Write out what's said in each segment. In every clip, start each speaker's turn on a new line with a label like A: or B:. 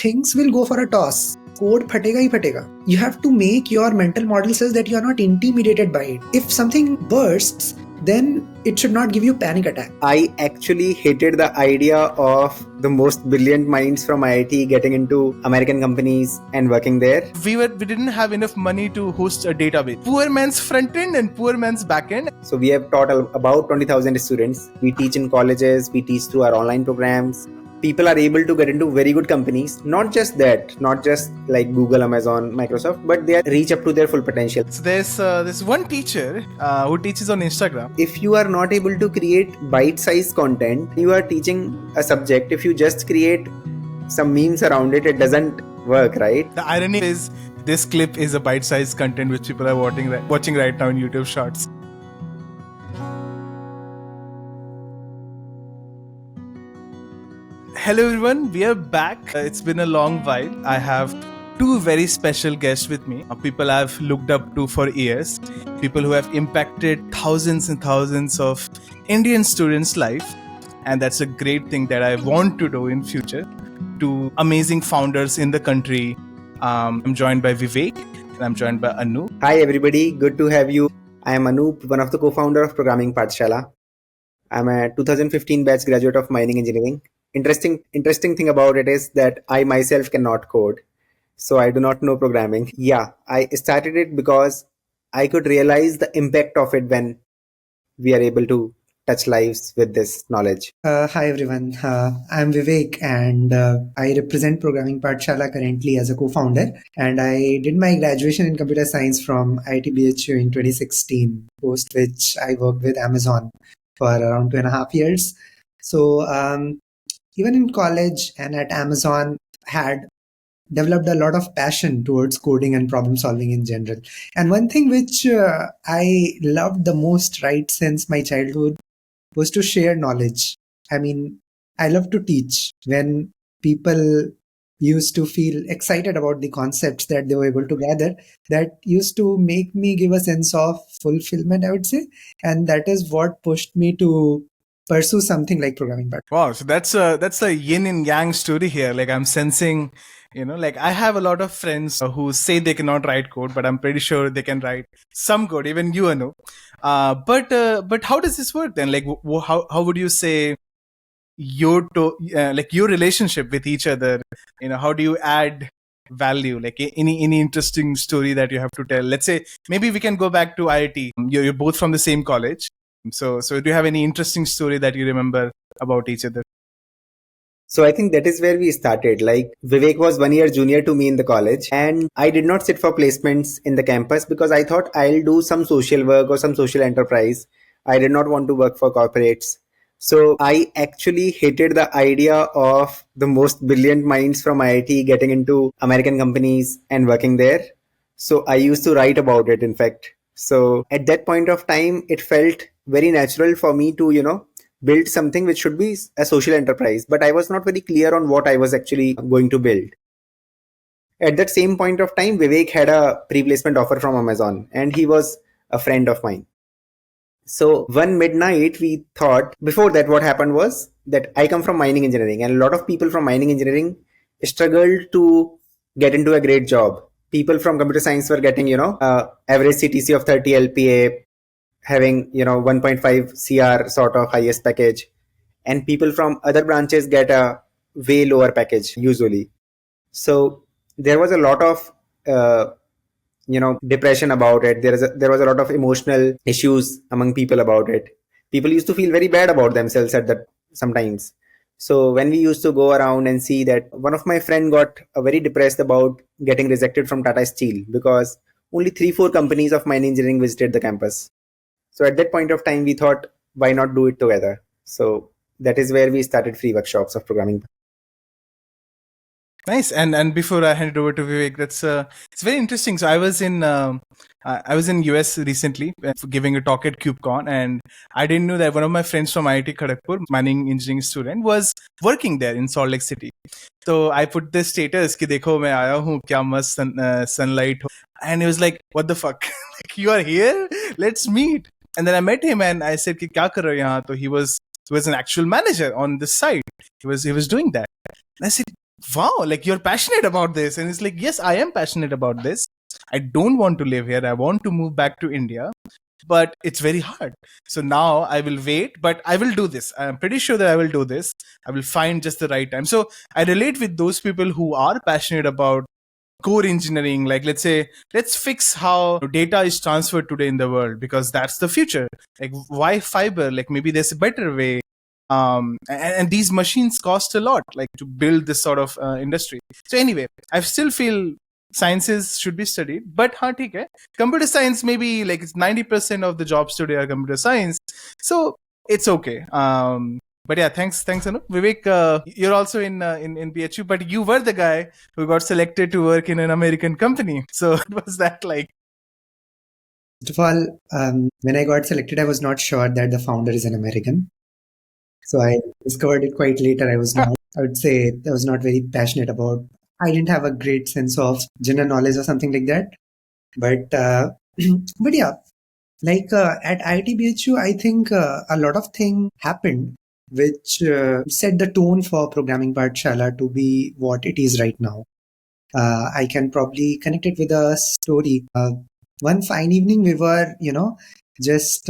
A: things will go for a toss. Code phatega hi phatega. You have to make your mental model says that you are not intimidated by it. If something bursts, then it should not give you panic attack.
B: I actually hated the idea of the most brilliant minds from IIT getting into American companies and working there.
C: We didn't have enough money to host a database. Poor man's front end and poor man's back end.
B: So we have taught about 20,000 students. We teach in colleges, we teach through our online programs. People are able to get into very good companies. Not just that, not just like Google, Amazon, Microsoft, but they reach up to their full potential.
C: So there's one teacher who teaches on Instagram.
B: If you are not able to create bite-sized content, you are teaching a subject. If you just create some memes around it, it doesn't work, right?
C: The irony is this clip is a bite-sized content which people are watching right now in YouTube Shorts. Hello everyone, we are back. It's been a long while. I have two very special guests with me. People I've looked up to for years. People who have impacted thousands and thousands of Indian students' life. And that's a great thing that I want to do in future. Two amazing founders in the country. I'm joined by Vivek and I'm joined by Anoop.
B: Hi everybody, good to have you. I am Anoop, one of the co-founder of Programming Pathshala. I'm a 2015 batch graduate of mining engineering. Interesting thing about it is that I myself cannot code. So I do not know programming. Yeah, I started it because I could realize the impact of it when we are able to touch lives with this knowledge.
A: Hi everyone, I'm Vivek and I represent Programming Pathshala currently as a co-founder, and I did my graduation in computer science from IIT BHU in 2016, post which I worked with Amazon for around 2.5 years. So even in college and at Amazon, had developed a lot of passion towards coding and problem solving in general. And one thing which I loved the most right since my childhood was to share knowledge. I mean, I love to teach. When people used to feel excited about the concepts that they were able to gather, that used to make me give a sense of fulfillment, I would say. And that is what pushed me to pursue something like programming.
C: Wow, so that's a yin and yang story here. Like I'm sensing, like I have a lot of friends who say they cannot write code, but I'm pretty sure they can write some code, even you know. But how does this work then? Like how would you say your relationship with each other? How do you add value? Like any interesting story that you have to tell? Let's say maybe we can go back to IIT. You're both from the same college. So do you have any interesting story that you remember about each other?
B: So I think that is where we started. Like Vivek was 1 year junior to me in the college, and I did not sit for placements in the campus because I thought I'll do some social work or some social enterprise. I did not want to work for corporates. So I actually hated the idea of the most brilliant minds from IIT getting into American companies and working there. So I used to write about it, in fact. So at that point of time, it felt very natural for me to, build something which should be a social enterprise. But I was not very clear on what I was actually going to build. At that same point of time, Vivek had a pre-placement offer from Amazon, and he was a friend of mine. So one midnight, we thought, before that, what happened was that I come from mining engineering, and a lot of people from mining engineering struggled to get into a great job. People from computer science were getting, average CTC of 30 LPA, having, 1.5 CR sort of highest package. And people from other branches get a way lower package usually. So there was a lot of, depression about it. There was a lot of emotional issues among people about it. People used to feel very bad about themselves at that sometimes. So when we used to go around and see that, one of my friend got very depressed about getting rejected from Tata Steel because only 3-4 companies of mining engineering visited the campus. So at that point of time, we thought, why not do it together? So that is where we started free workshops of programming.
C: Nice. And before I hand it over to Vivek, it's very interesting. So I was in US recently giving a talk at KubeCon, and I didn't know that one of my friends from IIT Kharagpur, mining engineering student, was working there in Salt Lake City. So I put this status ki dekho main aaya hu, kya mast sunlight ho. And he was like, what the fuck? Like, you are here? Let's meet. And then I met him and I said ki kya kar rahe ho yahan? So he was an actual manager on this site. He was doing that. And I said, wow, like you're passionate about this. And it's like, yes, I am passionate about this. I don't want to live here. I want to move back to India, but it's very hard. So now I will wait, but I will do this. I'm pretty sure that I will do this. I will find just the right time. So I relate with those people who are passionate about core engineering. Like, let's fix how data is transferred today in the world, because that's the future. Like, why fiber? Like, maybe there's a better way. And these machines cost a lot, like, to build this sort of industry. So anyway, I still feel sciences should be studied, but theek hai. Computer science, maybe like it's 90% of the jobs today are computer science, so it's okay. But yeah, thanks Anoop. Vivek, you're also in BHU, but you were the guy who got selected to work in an American company. So what was that like?
A: First of all, when I got selected, I was not sure that the founder is an American. So I discovered it quite later. I would say I was not very passionate about. I didn't have a great sense of general knowledge or something like that. But but yeah, like at IIT BHU, I think a lot of things happened which set the tone for Programming Pathshala to be what it is right now. I can probably connect it with a story. One fine evening, we were, just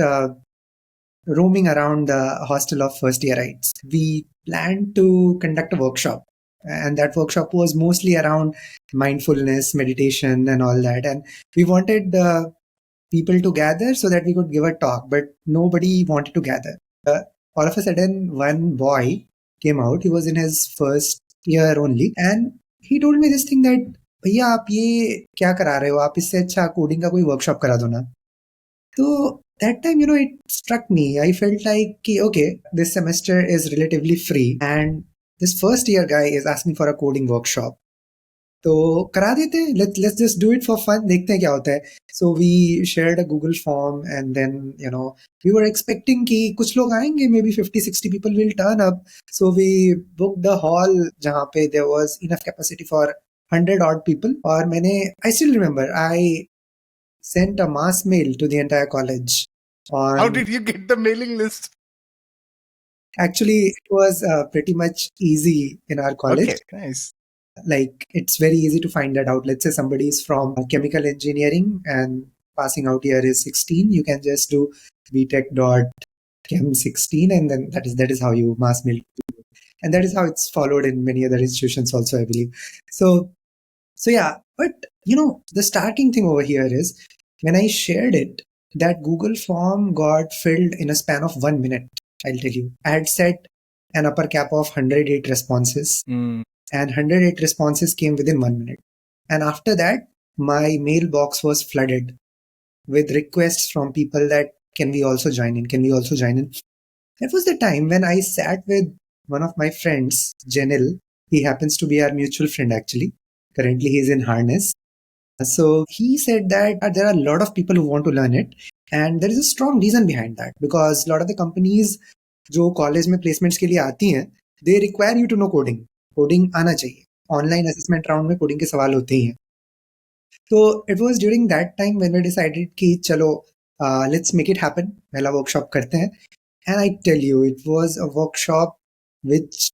A: roaming around the hostel of first yearites. We planned to conduct a workshop, and that workshop was mostly around mindfulness, meditation, and all that. And we wanted people to gather so that we could give a talk, but nobody wanted to gather. All of a sudden, one boy came out. He was in his first year only, and he told me this thing that भैया आप ये क्या करा रहे हो, आप इससे अच्छा कोडिंग का कोई वर्कशॉप करा दो ना. So that time, it struck me. I felt like, okay, this semester is relatively free, and this first year guy is asking for a coding workshop. तो करा देते हैं, let's just do it for fun, देखते हैं क्या होता है. So we shared a Google form, and then we were expecting कि कुछ लोग आएंगे, maybe 50-60 people will turn up. So we booked the hall जहाँ पे there was enough capacity for 100 odd people. और I still remember, I sent a mass mail to the entire college.
C: How did you get the mailing list?
A: Actually, it was pretty much easy in our college.
C: Okay, nice.
A: Like, it's very easy to find that out. Let's say somebody is from chemical engineering and passing out year is 16. You can just do btech.chem16, and then that is how you mass mail. And that is how it's followed in many other institutions also, I believe. So yeah, but the starting thing over here is when I shared it, that Google form got filled in a span of 1 minute. I'll tell you, I had set an upper cap of 108 responses, and 108 responses came within 1 minute. And after that, my mailbox was flooded with requests from people that can we also join in? Can we also join in? That was the time when I sat with one of my friends, Janil. He happens to be our mutual friend actually. Currently, he's in harness. So he said that there are a lot of people who want to learn it, and there is a strong reason behind that, because a lot of the companies जो college में placements के लिए आती हैं, they require you to know coding. Coding आना चाहिए. Online assessment round में coding के सवाल होते ही हैं. So it was during that time when we decided कि चलो let's make it happen. पहला वर्कशॉप करते हैं. And I tell you, it was a workshop which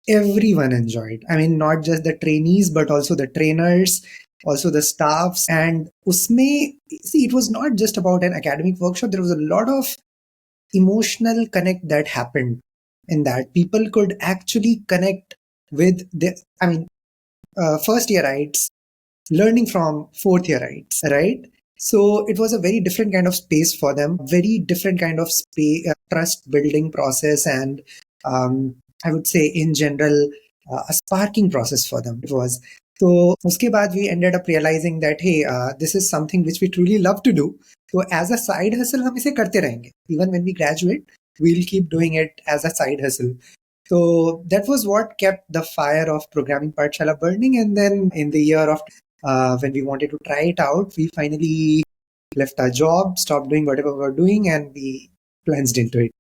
A: everyone enjoyed. I mean, not just the trainees, but also the trainers, also the staffs. And usme, see, it was not just about an academic workshop. There was a lot of emotional connect that happened in that. People could actually connect with first yearites learning from fourth yearites, right? So it was a very different kind of space for them, very different kind of space, trust building process, and I would say in general, a sparking process for them it was. So uske baad we ended up realizing that, hey, this is something which we truly love to do. So as a side hustle, हम इसे करते रहेंगे. Even when we graduate, we'll keep doing it as a side hustle. So that was what kept the fire of Programming Pathshala burning. And then in the year of when we wanted to try it out, we finally left our job, stopped doing whatever we were doing, and we plunged into it.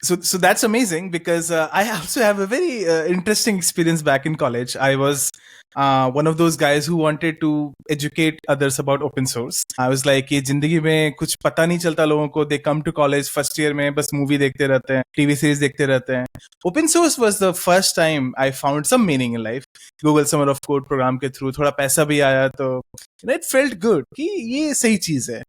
C: So that's amazing, because I also have a very interesting experience back in college. I was one of those guys who wanted to educate others about open source. I was like, ये जिंदगी में कुछ पता नहीं चलता लोगों को. They come to college first year में बस movie देखते रहते हैं, TV series देखते रहते हैं. Open source was the first time I found some meaning in life. Google Summer of Code program के through थोड़ा पैसा भी आया तो it felt good कि ये सही चीज है.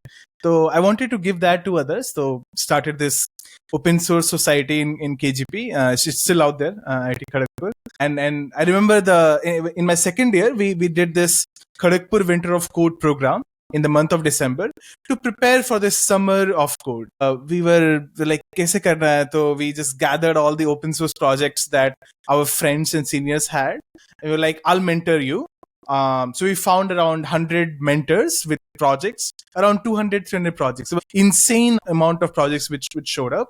C: So I wanted to give that to others. So started this open source society in KGP. It's still out there, IIT Kharagpur. And I remember in my second year we did this Kharagpur Winter of Code program in the month of December to prepare for this summer of code. We were like, kaise karna hai? So we just gathered all the open source projects that our friends and seniors had. And we were like, I'll mentor you. So we found around 100 mentors with projects, around 200, 300 projects. So insane amount of projects which showed up.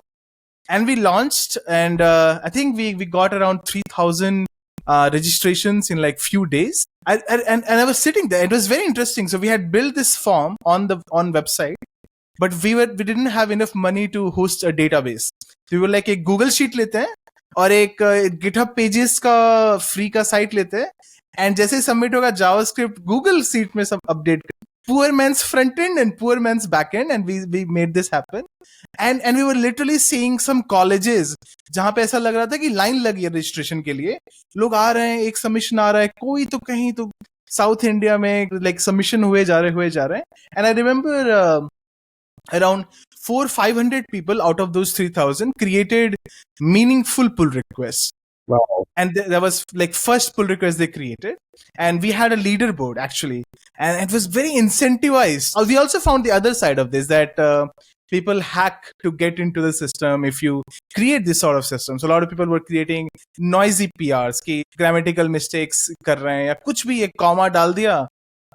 C: And we launched, and I think we got around 3,000 registrations in like few days. And I was sitting there. It was very interesting. So we had built this form on website, but we didn't have enough money to host a database. So we were like, एक Google sheet लेते हैं और एक GitHub pages का free का site लेते हैं, and जैसे submit होगा JavaScript Google sheet में सब update. Poor man's front end and poor man's back end, and we made this happen. And we were literally seeing some colleges जहाँ पे ऐसा लग रहा था कि लाइन लगी है रजिस्ट्रेशन के लिए. लोग आ रहे हैं, एक सबमिशन आ रहा है, कोई तो कहीं तो साउथ इंडिया में लाइक सबमिशन हुए जा रहे हैं. And I remember around 400-500 people out of those 3,000 created meaningful pull requests.
B: Wow.
C: And that was like first pull request they created, and we had a leaderboard actually, and it was very incentivized. We also found the other side of this, that people hack to get into the system if you create this sort of system. So a lot of people were creating noisy PRs कि grammatical mistakes कर रहे हैं या कुछ भी एक comma डाल दिया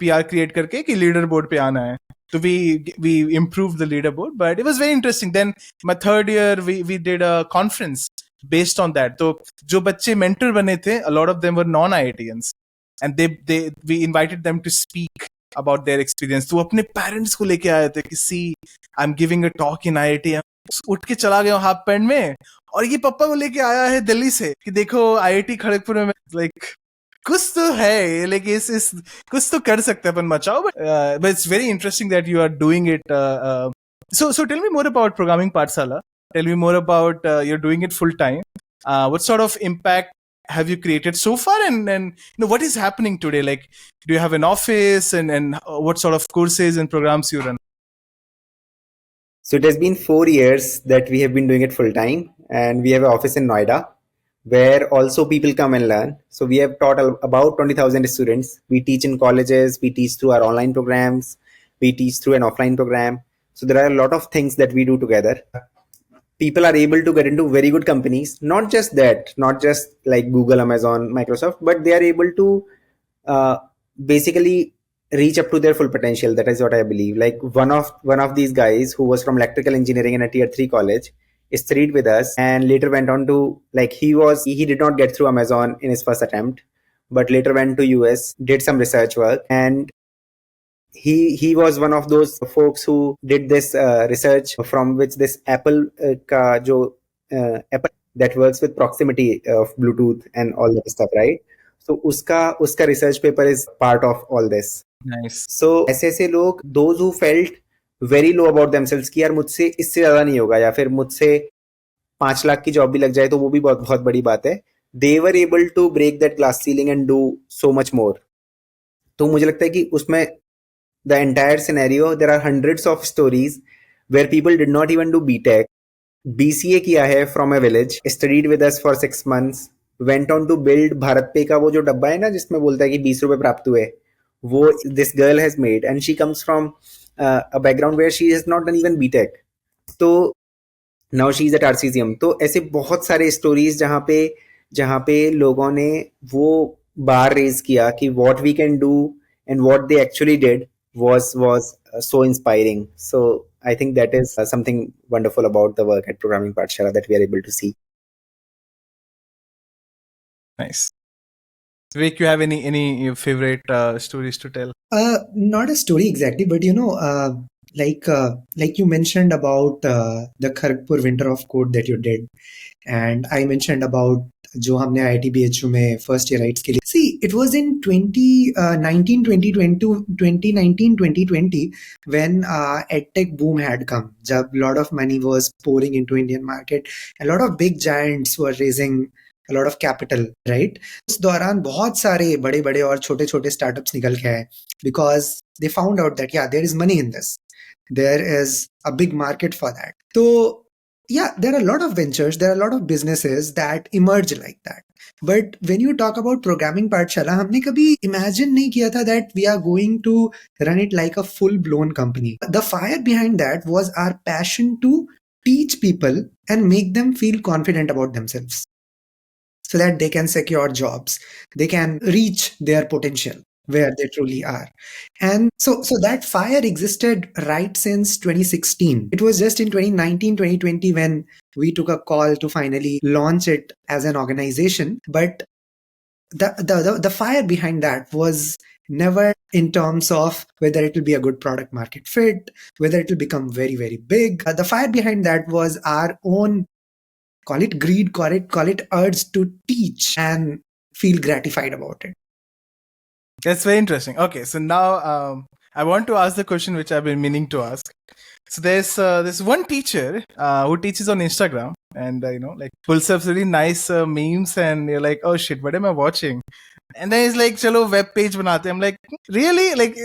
C: PR create करके कि leaderboard पे आना है. So we improved the leaderboard, but it was very interesting. Then my third year we did a conference based on that. So जो बच्चे mentor बने थे, a lot of them were non-IITians, and we invited them to speak about their experience. तो अपने parents को लेके आए थे कि see, I'm giving a talk in IIT. उठ के चला गया हाफ पैंट में, और ये पापा को लेके आया है दिल्ली से कि देखो IIT खड़गपुर में like कुछ तो है, like इस कुछ तो कर सकते अपन मचाओ. But it's very interesting that you are doing it. So tell me more about Programming Pathsala. Tell me more about you're doing it full time. What sort of impact have you created so far, and you know, what is happening today? Like, do you have an office, and what sort of courses and programs you run?
B: So it has been 4 years that we have been doing it full time, and we have an office in Noida where also people come and learn. So we have taught about 20,000 students. We teach in colleges, we teach through our online programs, we teach through an offline program. So there are a lot of things that we do together. People are able to get into very good companies. Not just that, not just like Google, Amazon, Microsoft, but they are able to basically reach up to their full potential. That is what I believe. Like one of these guys who was from electrical engineering in a tier 3 college studied with us and later went on to, like, he did not get through Amazon in his first attempt, but later went to US, did some research work, and he was one of those folks who did this research from which this Apple Apple that works with proximity of Bluetooth and all that stuff, right? So uska research paper is part of all this.
C: Nice.
B: So ऐसे लोग, those who felt very low about themselves कि यार मुझसे इससे ज्यादा नहीं होगा या फिर मुझसे 5 लाख की जॉब भी लग जाए तो वो भी बहुत बड़ी बात है, they were able to break that glass ceiling and do so much more. तो मुझे लगता है कि उसमें the entire scenario, there are hundreds of stories where people did not even do BTech, BCA किया है from a village, studied with us for 6 months, went on to build Bharat पे का वो जो डब्बा है ना जिसमें बोलता है कि 20 रुपए प्राप्त हुए, वो this girl has made, and she comes from a background where she has not done even BTech. तो now she is at RCCM. तो ऐसे बहुत सारे stories जहाँ पे लोगों ने वो बार रेज किया कि what we can do and what they actually did was so inspiring. So I think that is something wonderful about the work at Programming Pathshala that we are able to see.
C: Nice. Vivek, you have any favorite stories to tell?
A: Not a story exactly, but you know, like you mentioned about the Kharagpur Winter of Code that you did, and I mentioned about जो हमने IIT BHU में first year rights के लिए. See, it was in 2019, 2020 when EdTech boom had come. जब lot of money was pouring into Indian market, a lot of big giants were raising a lot of capital, right? उस दौरान बहुत सारे बड़े बड़े और छोटे छोटे स्टार्टअप्स निकल के आए because they found out that yeah, there is money in this. There is a big market for that. So yeah, there are a lot of ventures, there are a lot of businesses that emerge like that. But when you talk about Programming Pathshala, हमने कभी imagine नहीं किया था that we are going to run it like a full-blown company. The fire behind that was our passion to teach people and make them feel confident about themselves so that they can secure jobs, they can reach their potential where they truly are. And so that fire existed right since 2016. It was just in 2019, 2020 when we took a call to finally launch it as an organization. But the fire behind that was never in terms of whether it will be a good product market fit, whether it will become very, very big. The fire behind that was our own, call it greed, call it urge to teach and feel gratified about it.
C: That's very interesting. Okay, so now I want to ask the question which I've been meaning to ask. So there's one teacher who teaches on Instagram, and like pulls up really nice memes, and you're like, oh shit, what am I watching? And then he's like, chalo web page banate. I'm like, really? Like,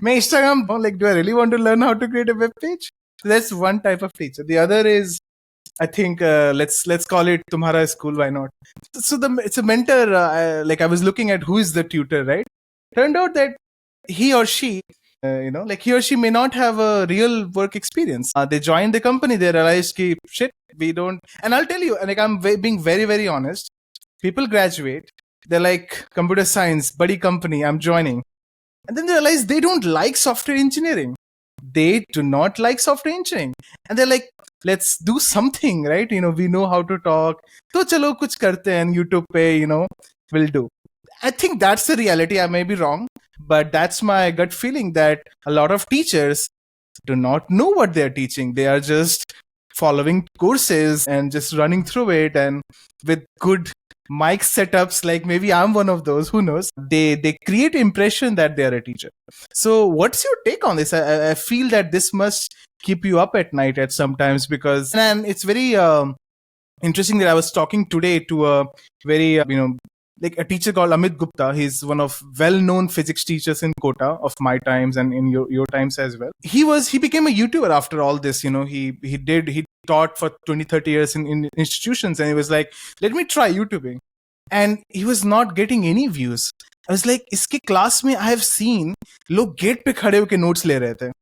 C: my Instagram, like, do I really want to learn how to create a web page? So that's one type of teacher. The other is, I think let's call it Tumhara School. Why not? So it's a mentor. Like I was looking at who is the tutor, right? Turned out that he or she, like he or she may not have a real work experience. They joined the company. They realized, shit, we don't. And I'll tell you, like I'm being very, very honest. People graduate. They're like computer science, buddy company. I'm joining, and then they realize they don't like software engineering. They do not like software engineering, and they're like, let's do something, right? We know how to talk, so chalo kuch karte hain YouTube pe, we'll do. I think that's the reality. I may be wrong, but that's my gut feeling that a lot of teachers do not know what they're teaching. They are just following courses and just running through it, and with good mic setups, like maybe I'm one of those, who knows, they create impression that they're a teacher. So what's your take on this? I feel that this must keep you up at night at sometimes, because and it's very interesting that I was talking today to a very like a teacher called Amit Gupta. He's one of well-known physics teachers in Kota of my times and in your times as well. He became a YouTuber after all this. He taught for 20-30 years in institutions, and he was like, let me try YouTubing. And he was not getting any views. I was like, iske class mein I have seen log gate pe khade hoke notes le rahe the.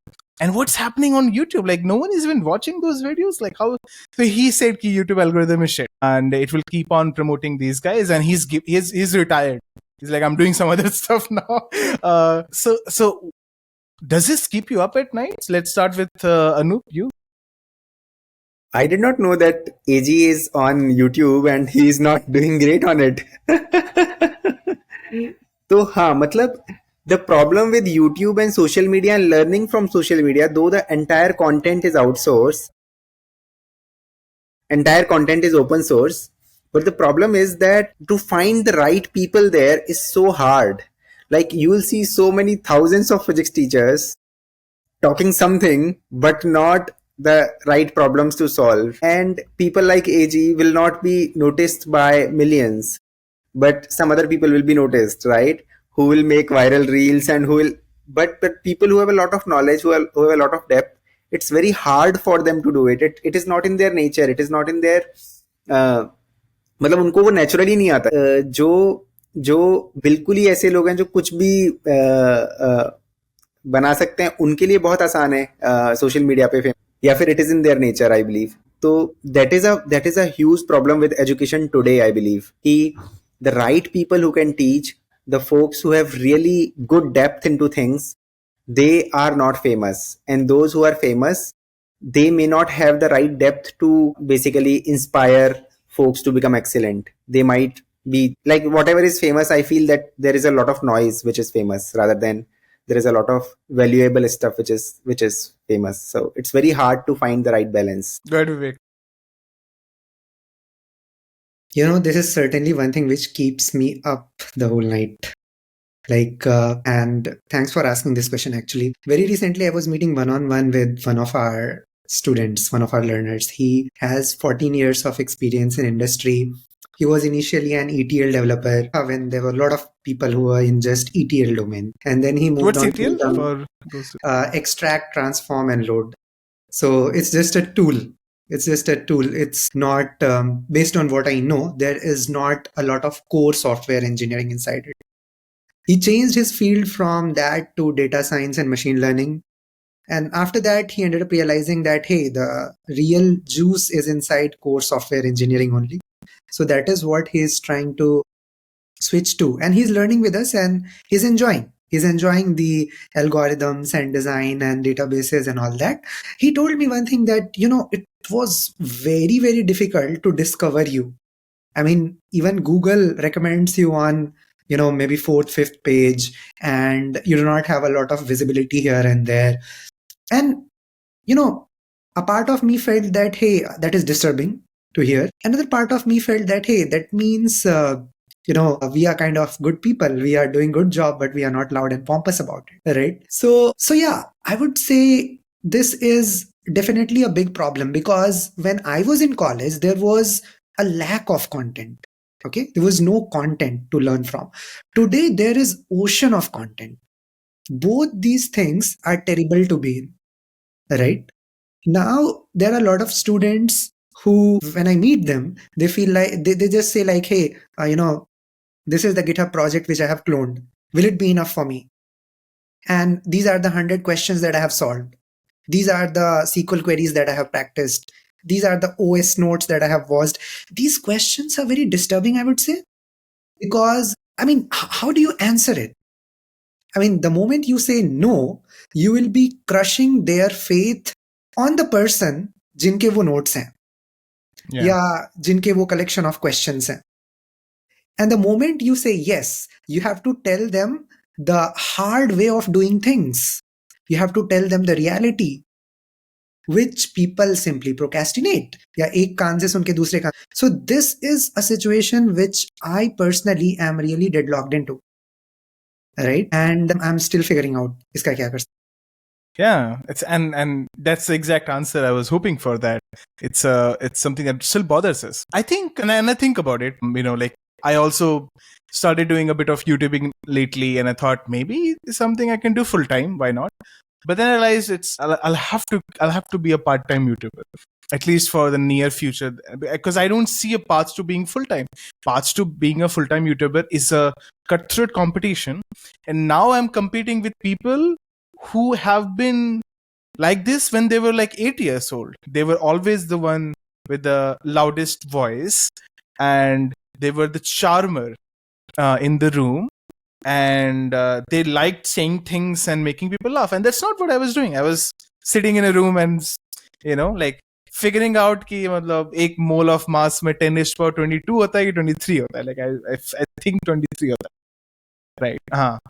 C: And what's happening on YouTube? Like, no one is even watching those videos. Like, how? So he said, "Ki YouTube algorithm is shit, and it will keep on promoting these guys." And he's retired. He's like, "I'm doing some other stuff now." So does this keep you up at night? Let's start with Anoop. You?
B: I did not know that AG is on YouTube and he is not doing great on it. So, मतलब the problem with YouTube and social media and learning from social media, though the entire content is outsourced, entire content is open source, but the problem is that to find the right people there is so hard. Like you will see so many thousands of physics teachers talking something, but not the right problems to solve. And people like AG will not be noticed by millions, but some other people will be noticed, right? Who will make viral reels and who will, but people who have a lot of knowledge, who have a lot of depth, it's very hard for them to do it. It is not in their nature. It is not in their, मतलब उनको वो naturally नहीं आता. जो बिल्कुल ही ऐसे लोग हैं जो कुछ भी बना सकते हैं, उनके लिए बहुत आसान है सोशल मीडिया पे, या फिर it is in their nature, I believe. तो that is a huge problem with education today, I believe, कि the right people who can teach, the folks who have really good depth into things, they are not famous. And those who are famous, they may not have the right depth to basically inspire folks to become excellent. They might be like whatever is famous. I feel that there is a lot of noise which is famous rather than there is a lot of valuable stuff which is famous. So it's very hard to find the right balance.
C: Go ahead, Vivek.
A: This is certainly one thing which keeps me up the whole night. And thanks for asking this question, actually. Very recently, I was meeting one-on-one with one of our students, one of our learners. He has 14 years of experience in industry. He was initially an ETL developer when there were a lot of people who were in just ETL domain. And then he moved
C: What's
A: on
C: ETL
A: to
C: for those?
A: extract, transform, and load. So it's just a tool. It's just a tool. It's not, based on what I know, there is not a lot of core software engineering inside it. He changed his field from that to data science and machine learning. And after that, he ended up realizing that, hey, the real juice is inside core software engineering only. So that is what he's trying to switch to. And he's learning with us and he's enjoying. He's enjoying the algorithms and design and databases and all that. He told me one thing that, it was very, very difficult to discover you. I mean, even Google recommends you on, maybe fourth, fifth page, and you do not have a lot of visibility here and there. And, a part of me felt that, hey, that is disturbing to hear. Another part of me felt that, hey, that means, we are kind of good people. We are doing good job, but we are not loud and pompous about it, right? So yeah, I would say this is definitely a big problem, because when I was in college, there was a lack of content. Okay, there was no content to learn from. Today, there is ocean of content. Both these things are terrible to be in, right? Now, there are a lot of students who, when I meet them, they feel like they just say like, hey, this is the GitHub project which I have cloned. Will it be enough for me? And these are the 100 questions that I have solved. These are the SQL queries that I have practiced. These are the OS notes that I have watched. These questions are very disturbing, I would say, because, how do you answer it? The moment you say no, you will be crushing their faith on the person जिनके वो notes हैं, या जिनके वो collection of questions हैं. And the moment you say yes, you have to tell them the hard way of doing things. You have to tell them the reality, which people simply procrastinate. या एक कान से सुन के दूसरे कान. So this is a situation which I personally am really deadlocked into. Right? And I'm still figuring out इसका क्या कर सकते.
C: Yeah, it's and that's the exact answer I was hoping for. That it's something that still bothers us. I think, and I think about it. Like I also started doing a bit of YouTubing lately, and I thought maybe it's something I can do full time. Why not? But then I realized I'll have to be a part-time YouTuber, at least for the near future, because I don't see a path to being full-time. Path to being a full-time YouTuber is a cutthroat competition, and now I'm competing with people who have been like this when they were like 8 years old. They were always the one with the loudest voice, and they were the charmer in the room, and they liked saying things and making people laugh. And that's not what I was doing. I was sitting in a room and like figuring out कि मतलब एक mole of mass में 10⁻22 होता है कि 23 होता है. Like I think 23 होता है. Right.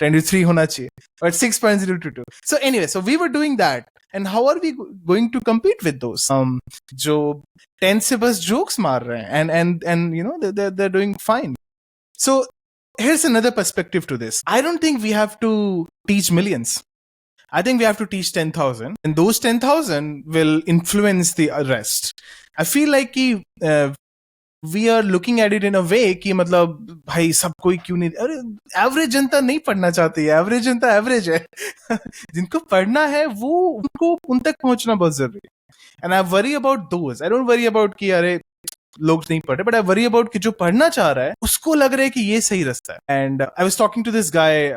C: 23 होना चाहिए. But 6.022. So anyway, so we were doing that. And how are we going to compete with those? जो 10 से बस jokes मार रहे हैं. And they're doing fine. So here's another perspective to this. I don't think we have to teach millions. I think we have to teach 10,000. And those 10,000 will influence the rest. I feel like we are looking at it in a way कि मतलब भाई सब कोई क्यों नहीं, अरे average जनता नहीं पढ़ना चाहती है. एवरेज जनता एवरेज है. जिनको पढ़ना है वो उनको उन तक पहुंचना बहुत जरूरी है. And I worry about those. I don't worry about कि अरे लोग नहीं पढ़ रहे, but I worry about कि जो पढ़ना चाह रहा है उसको लग रहा है कि ये सही रास्ता है. And I was talking to this guy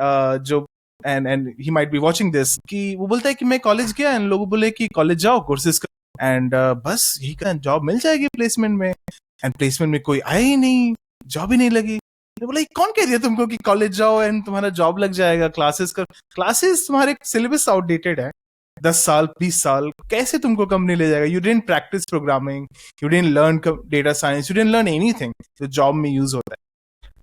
C: जो and he might be watching this कि वो बोलता है कि मैं कॉलेज गया and लोगों बोले कि कॉलेज जाओ कोर्सेज कर, and बस यही का जॉब मिल जाएगी प्लेसमेंट में. एंड प्लेसमेंट में कोई आया ही नहीं, जॉब ही नहीं लगी. तो बोला कौन कह दिया तुमको कि कॉलेज जाओ एंड तुम्हारा जॉब लग जाएगा. क्लासेस तुम्हारे सिलेबस आउटडेटेड है. 10 साल 20 साल कैसे तुमको कंपनी ले जाएगा. You didn't practise programming, you didn't learn data science, you didn't learn anything जो जॉब में यूज होता है.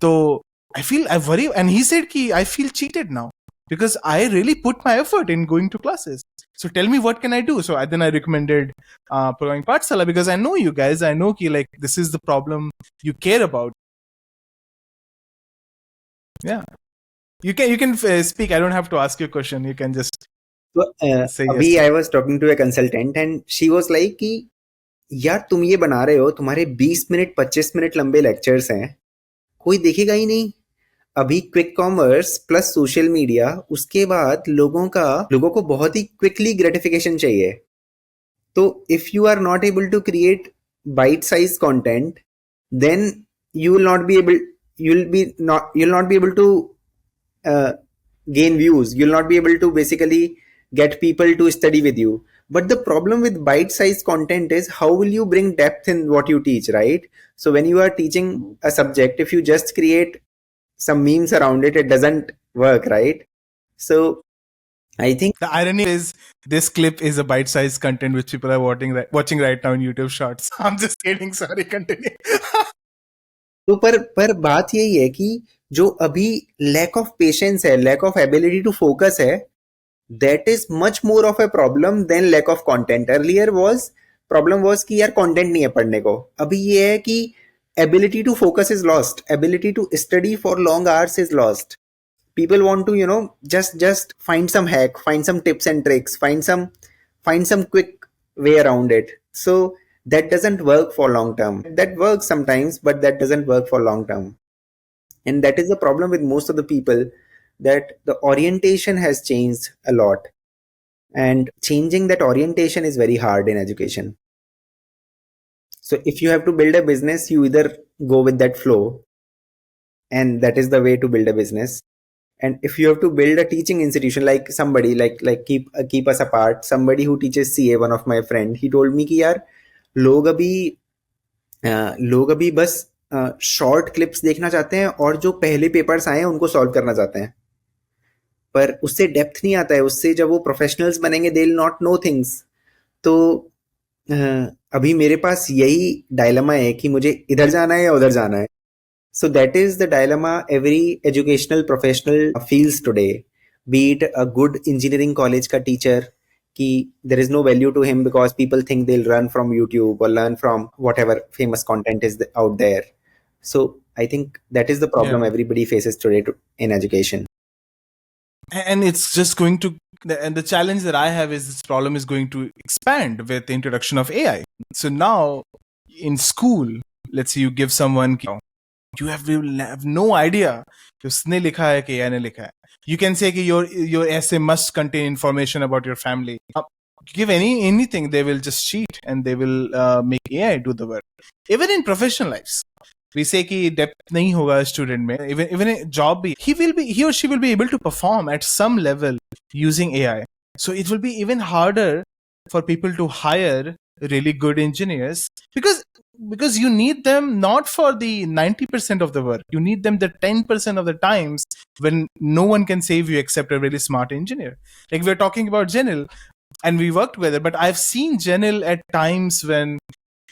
C: तो I worry, and he said कि I feel cheated now because I really put my effort in going to classes. So tell me, what can I do? So then I recommended Programming Pathshala, because I know you guys. I know like this is the problem you care about. Yeah, you can speak. I don't have to ask you a question. You can just say yes.
B: अभी I was talking to a consultant and she was like कि यार तुम ये बना रहे हो, तुम्हारे 20 minute 25 minute लंबे लेक्चर्स हैं, कोई देखेगा ही नहीं. अभी quick commerce plus social media, उसके बाद लोगों को बहुत ही क्विकली ग्रेटिफिकेशन चाहिए. तो if you are not able to create bite size content, then you will not be able you'll not be able to gain views. You'll not be able to basically get people to study with you. But the problem with bite sized content is, how will you bring depth in what you teach, right? So when you are teaching a subject, if you just create some memes around it, it doesn't work, right? So I think
C: the irony is this clip is a bite-sized content which people are watching right now in YouTube Shorts. I'm just kidding. Sorry, continue.
B: तो पर बात यही है कि जो अभी lack of patience है, lack of ability to focus है, that is much more of a problem than lack of content. Earlier problem was कि यार कंटेंट नहीं है पढ़ने को. अभी ये है कि ability to focus is lost, ability to study for long hours is lost. People want to just find some hack, find some tips and tricks, find some quick way around it. So that doesn't work for long term. That works sometimes, but that doesn't work for long term. And that is the problem with most of the people, that the orientation has changed a lot, and changing that orientation is very hard in education. So if you have to build a business, you either go with that flow, and that is the way to build a business. And if you have to build a teaching institution, like somebody like keep us apart, somebody who teaches CA, one of my friend, he told me कि यार लोग अभी बस short clips देखना चाहते हैं और जो पहले पेपर्स आए हैं उनको सॉल्व करना चाहते हैं, पर उससे डेप्थ नहीं आता है. उससे जब वो प्रोफेशनल्स बनेंगे, they will not know things. तो अभी मेरे पास यही डायलेमा है कि मुझे इधर जाना है या उधर जाना है. So that is the dilemma every educational professional feels today. Be it a good engineering college ka teacher, ki there is no value to him because people think they'll run from YouTube or learn from whatever famous content is out there. So I think that is the problem everybody faces today in education.
C: And it's just going to, and the challenge that I have is this problem is going to expand with the introduction of AI. So now in school, let's say you give someone, you will have no idea कि उसने लिखा है कि AI ने लिखा है. You can say कि your essay must contain information about your family. Give anything, they will just cheat and they will make AI do the work. Even in professional lives, we say कि depth नहीं होगा student में. Even a job भी, he or she will be able to perform at some level using AI. So it will be even harder for people to hire really good engineers, because you need them not for the 90% of the work. You need them the 10% of the times when no one can save you except a really smart engineer. Like we're talking about Genil and we worked with it, but I've seen Genil at times when,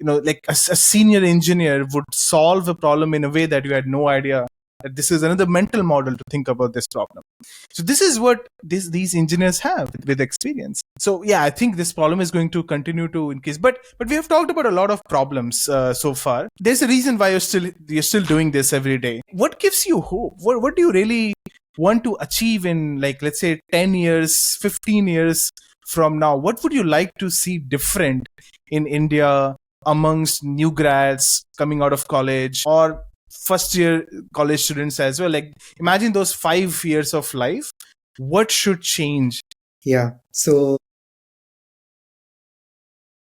C: like a senior engineer would solve a problem in a way that you had no idea that this is another mental model to think about this problem. So this is what these engineers have with experience. So yeah, I think this problem is going to continue to increase. But we have talked about a lot of problems so far. There's a reason why you're still doing this every day. What gives you hope? What do you really want to achieve in, like, let's say 10 years, 15 years from now? What would you like to see different in India amongst new grads coming out of college or first year college students as well? Like, imagine those 5 years of life. What should change?
A: Yeah. So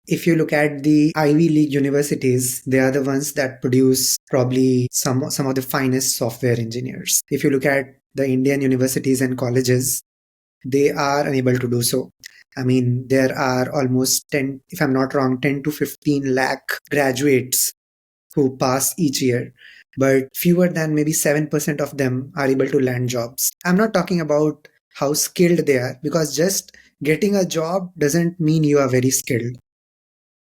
A: if you look at the Ivy League universities, they are the ones that produce probably some of the finest software engineers. If you look at the Indian universities and colleges, they are unable to do so. I mean, there are almost 10, if I'm not wrong, 10 to 15 lakh graduates who pass each year, but fewer than maybe 7% of them are able to land jobs. I'm not talking about how skilled they are, because just getting a job doesn't mean you are very skilled.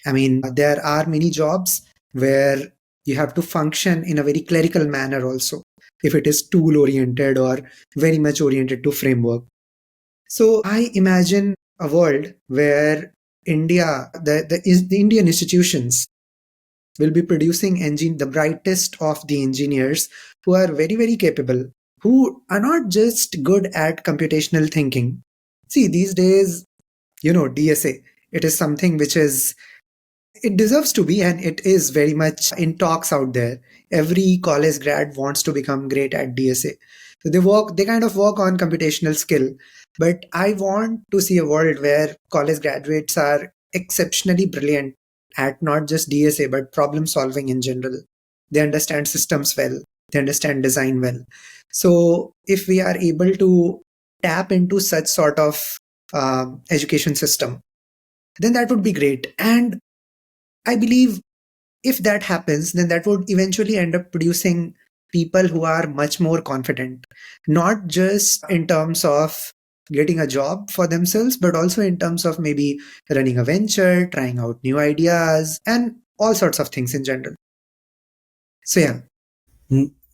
A: I mean, there are many jobs where you have to function in a very clerical manner also, if it is tool oriented or very much oriented to framework. So I imagine a world where the Indian institutions will be producing the brightest of the engineers who are very, very capable, who are not just good at computational thinking. See, these days, DSA, it is something which is it deserves to be, and it is very much in talks out there. Every college grad wants to become great at DSA. So they kind of work on computational skill. But I want to see a world where college graduates are exceptionally brilliant at not just DSA, but problem solving in general. They understand systems well, they understand design well. So if we are able to tap into such sort of education system, then that would be great. And I believe if that happens, then that would eventually end up producing people who are much more confident, not just in terms of getting a job for themselves, but also in terms of maybe running a venture, trying out new ideas, and all sorts of things in general. So, yeah.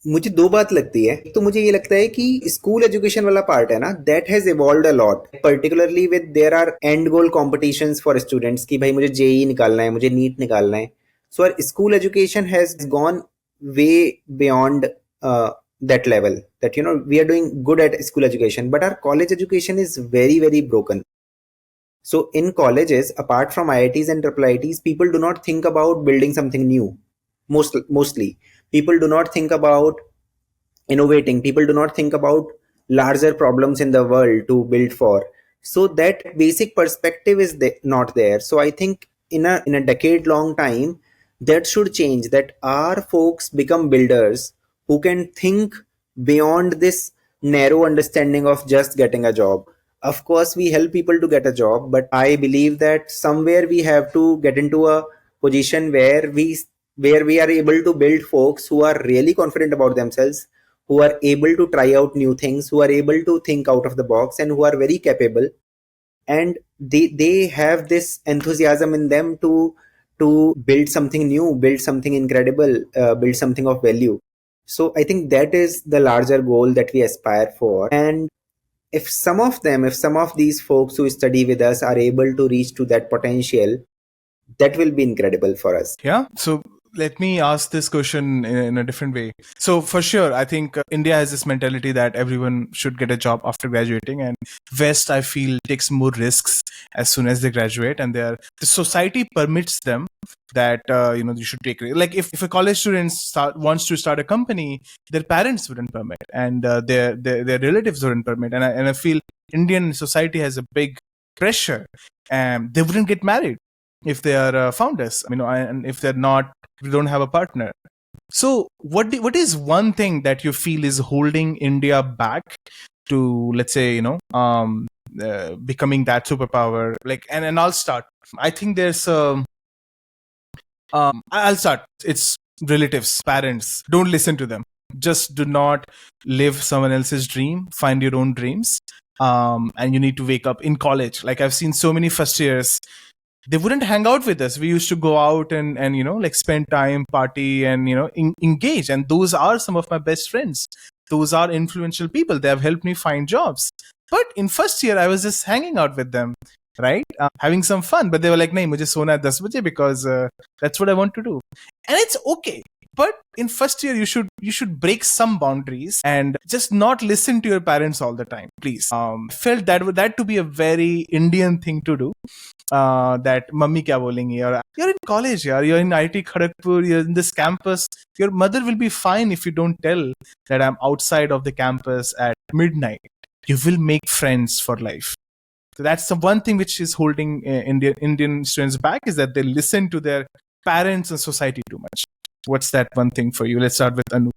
B: मुझे दो बात लगती है। तो मुझे ये लगता है कि स्कूल एजुकेशन वाला पार्ट है ना, that has evolved a lot, particularly with there are end goal competitions for students कि भाई मुझे जेई निकालना है, मुझे नीट निकालना है. So our school education has gone way beyond that level, that we are doing good at school education, but our college education is very, very broken. So in colleges, apart from IITs and IIITs, people do not think about building something new. Mostly people do not think about innovating. People do not think about larger problems in the world to build for. So that basic perspective is not there. So I think in a decade long time, that should change, that our folks become builders who can think beyond this narrow understanding of just getting a job. Of course, we help people to get a job, but I believe that somewhere we have to get into a position where we are able to build folks who are really confident about themselves, who are able to try out new things, who are able to think out of the box, and who are very capable. And they have this enthusiasm in them to build something new, build something incredible, build something of value. So I think that is the larger goal that we aspire for. And if some of these folks who study with us are able to reach to that potential, that will be incredible for us.
C: Yeah. So let me ask this question in a different way. So for sure, I think India has this mentality that everyone should get a job after graduating, and West, I feel, takes more risks as soon as they graduate, and the society permits them that you should take, like if a college student wants to start a company, their parents wouldn't permit, and their relatives wouldn't permit, and I feel Indian society has a big pressure, and they wouldn't get married if they are founders, and if they're not, we don't have a partner. So what is one thing that you feel is holding India back to, let's say, becoming that superpower? Like, and I'll start. I think there's I'll start. It's relatives, parents. Don't listen to them. Just do not live someone else's dream. Find your own dreams. And you need to wake up in college. Like I've seen so many first years, they wouldn't hang out with us. We used to go out and like spend time, party, and engage. And those are some of my best friends. Those are influential people. They have helped me find jobs. But in first year, I was just hanging out with them, right? Having some fun. But they were like, "Nahi, mujhe sona hai 10 baje because that's what I want to do," and it's okay. But in first year, you should break some boundaries and just not listen to your parents all the time, please. Felt that to be a very Indian thing to do. That mummy kya bolengi, or you're in college, you're in IIT Kharagpur, you're in this campus. Your mother will be fine if you don't tell that I'm outside of the campus at midnight. You will make friends for life. So that's the one thing which is holding Indian students back, is that they listen to their parents and society too much. What's that one thing for you? Let's start with Anoop.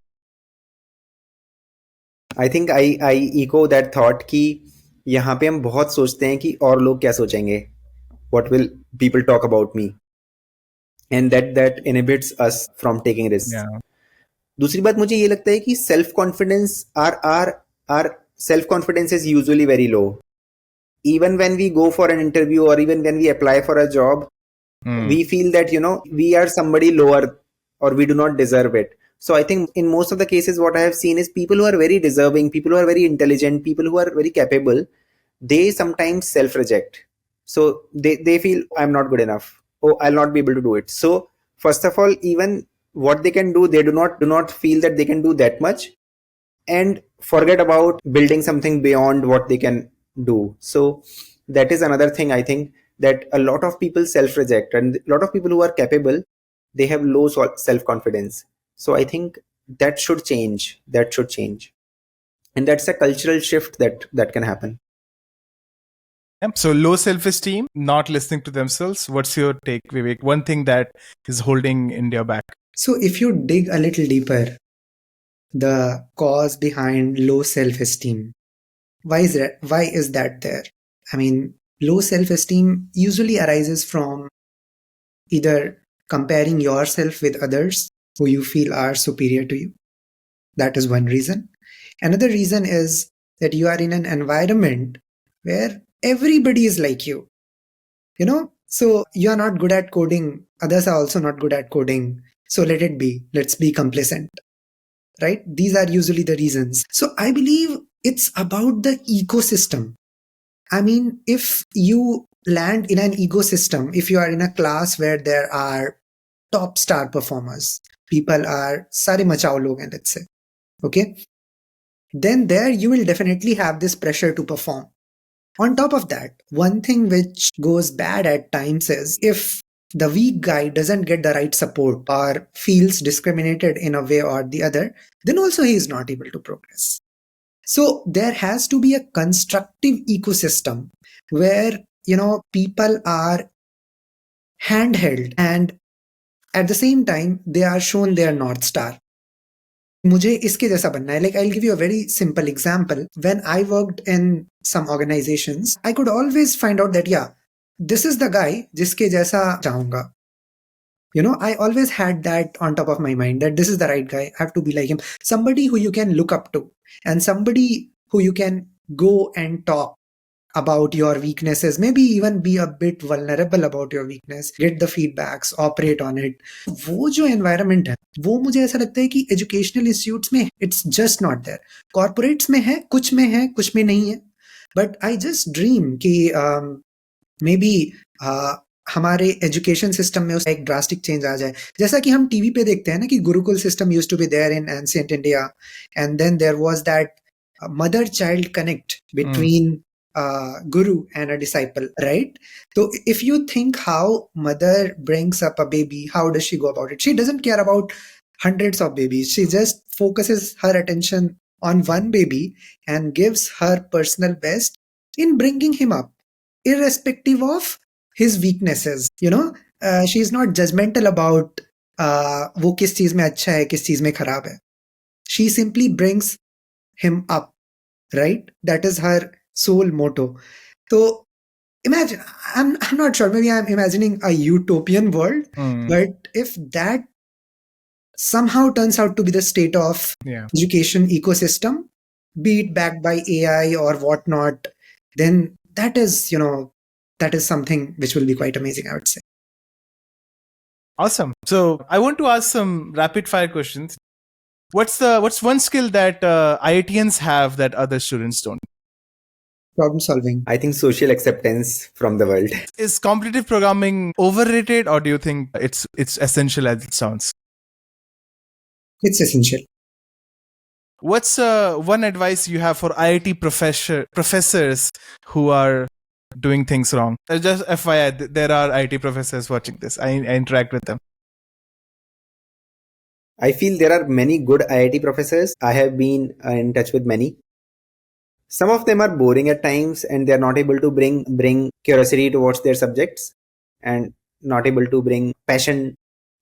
B: I think I echo that thought कि यहाँ पे हम बहुत सोचते हैं कि और लोग क्या सोचेंगे, what will people talk about me, and that inhibits us from taking risks.
C: Yeah.
B: दूसरी बात मुझे ये लगता है कि self confidence is usually very low. Even when we go for an interview or even when we apply for a job, we feel that we are somebody lower or we do not deserve it. So I think in most of the cases what I have seen is people who are very deserving, people who are very intelligent, people who are very capable, they sometimes self-reject. So they feel I'm not good enough. Oh, I'll not be able to do it. So first of all, even what they can do, they do not feel that they can do that much, and forget about building something beyond what they can do. So that is another thing, I think, that a lot of people self reject, and a lot of people who are capable, they have low self confidence. So I think that should change. And that's a cultural shift that can happen.
C: Yep. So low self-esteem, not listening to themselves. What's your take, Vivek? One thing that is holding India back.
A: So if you dig a little deeper, the cause behind low self-esteem, why is that there? I mean, low self-esteem usually arises from either comparing yourself with others who you feel are superior to you. That is one reason. Another reason is that you are in an environment where everybody is like you. So you are not good at coding, others are also not good at coding, so let it be, let's be complacent, right? These are usually the reasons. So I believe it's about the ecosystem. I mean, if you land in an ecosystem, if you are in a class where there are top star performers, people are sare machao log hain, let's say, okay, then there you will definitely have this pressure to perform. On top of that, one thing which goes bad at times is if the weak guy doesn't get the right support or feels discriminated in a way or the other, then also he is not able to progress. So there has to be a constructive ecosystem where, people are handheld and at the same time they are shown their North Star. मुझे इसके जैसा बनना है. Like, I'll give you a very simple example. When I worked in some organizations, I could always find out that, yeah, this is the guy जिसके जैसा चाहूंगा. I always had that on top of my mind that this is the right guy. I have to be like him. Somebody who you can look up to and somebody who you can go and talk about your weaknesses, maybe even be a bit vulnerable about your weakness, get the feedbacks, operate on it. वो जो environment है, वो मुझे ऐसा लगता है कि educational institutes में it's just not there. Corporates में है, कुछ में नहीं है. But I just dream कि maybe हमारे एजुकेशन सिस्टम में उसका एक ड्रास्टिक चेंज आ जाए, जैसा कि हम टीवी पे देखते हैं ना कि gurukul system used to be there in ancient India, and then there was that mother child connect between guru and a disciple, right? So if you think how mother brings up a baby, how does she go about it? She doesn't care about hundreds of babies. She just focuses her attention on one baby and gives her personal best in bringing him up, irrespective of his weaknesses. She's not judgmental about वो किस चीज में अच्छा है, किस चीज में खराब है. She simply brings him up, right? That is her sole motto. So imagine, I'm not sure, maybe I'm imagining a utopian world, but if that somehow turns out to be the state of education ecosystem, be it backed by AI or whatnot, then that is something which will be quite amazing, I would say.
C: Awesome. So I want to ask some rapid fire questions. What's one skill that IITians have that other students don't?
A: Problem solving.
B: I think social acceptance from the world.
C: Is competitive programming overrated, or do you think it's essential as it sounds?
A: It's essential.
C: What's one advice you have for IIT professors who are doing things wrong? Just FYI, there are IIT professors watching this. I interact with them.
B: I feel there are many good IIT professors. I have been in touch with many. Some of them are boring at times and they're not able to bring curiosity towards their subjects and not able to bring passion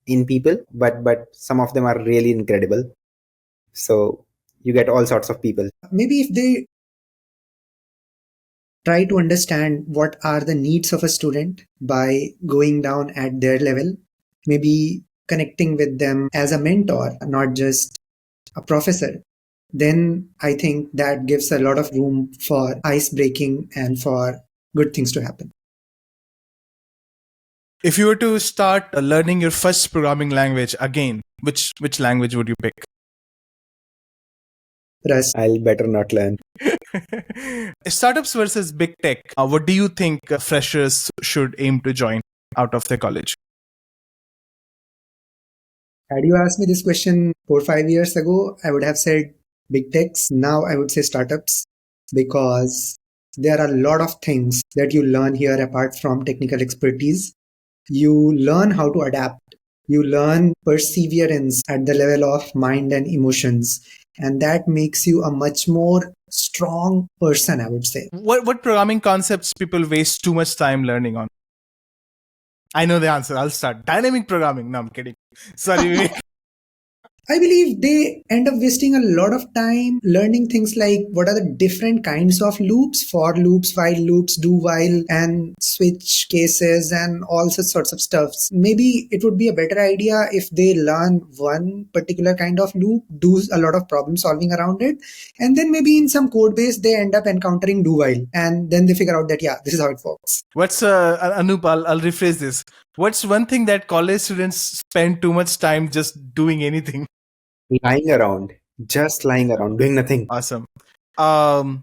B: in people, but some of them are really incredible. So you get all sorts of people.
A: Maybe if they try to understand what are the needs of a student by going down at their level, maybe connecting with them as a mentor, not just a professor, then I think that gives a lot of room for ice breaking and for good things to happen.
C: If you were to start learning your first programming language again, which language would you pick?
A: Rust.
B: I'll better not learn.
C: Startups versus big tech. What do you think freshers should aim to join out of their college?
A: Had you asked me this question 4 or 5 years ago, I would have said big techs. Now I would say startups, because there are a lot of things that you learn here apart from technical expertise. You learn how to adapt. You learn perseverance at the level of mind and emotions. And that makes you a much more strong person, I would say.
C: What programming concepts people waste too much time learning on? I know the answer. I'll start. Dynamic programming. No, I'm kidding. Sorry, Vivek.
A: I believe they end up wasting a lot of time learning things like what are the different kinds of loops, for loops, while loops, do while, and switch cases, and all such sorts of stuffs. Maybe it would be a better idea if they learn one particular kind of loop, do a lot of problem solving around it, and then maybe in some code base they end up encountering do while, and then they figure out that, yeah, this is how it works.
C: What's Anoop? I'll rephrase this. What's one thing that college students spend too much time just doing anything?
B: Lying around, just lying around, doing nothing.
C: Awesome. Do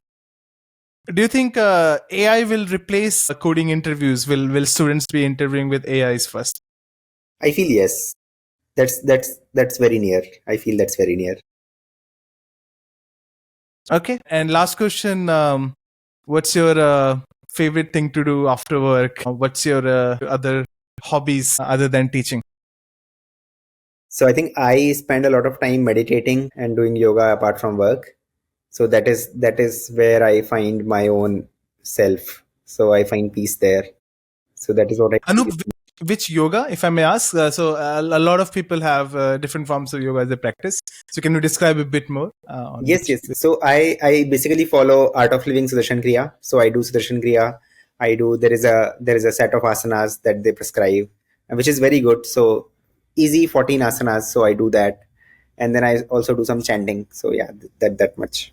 C: you think AI will replace coding interviews? Will students be interviewing with AIs first?
B: I feel yes. That's very near. I feel that's very near.
C: Okay. And last question. What's your favorite thing to do after work? What's your other hobbies other than teaching?
B: So I think I spend a lot of time meditating and doing yoga apart from work. So that is where I find my own self. So I find peace there. So that is what I
C: Anoop, which yoga, if I may ask? So a lot of people have different forms of yoga as a practice. So can you describe a bit more?
B: Yes. So I basically follow Art of Living Sudarshan Kriya. So I do Sudarshan Kriya. There is a set of asanas that they prescribe, which is very good. So easy 14 asanas. So I do that, and then I also do some chanting. So yeah, that much.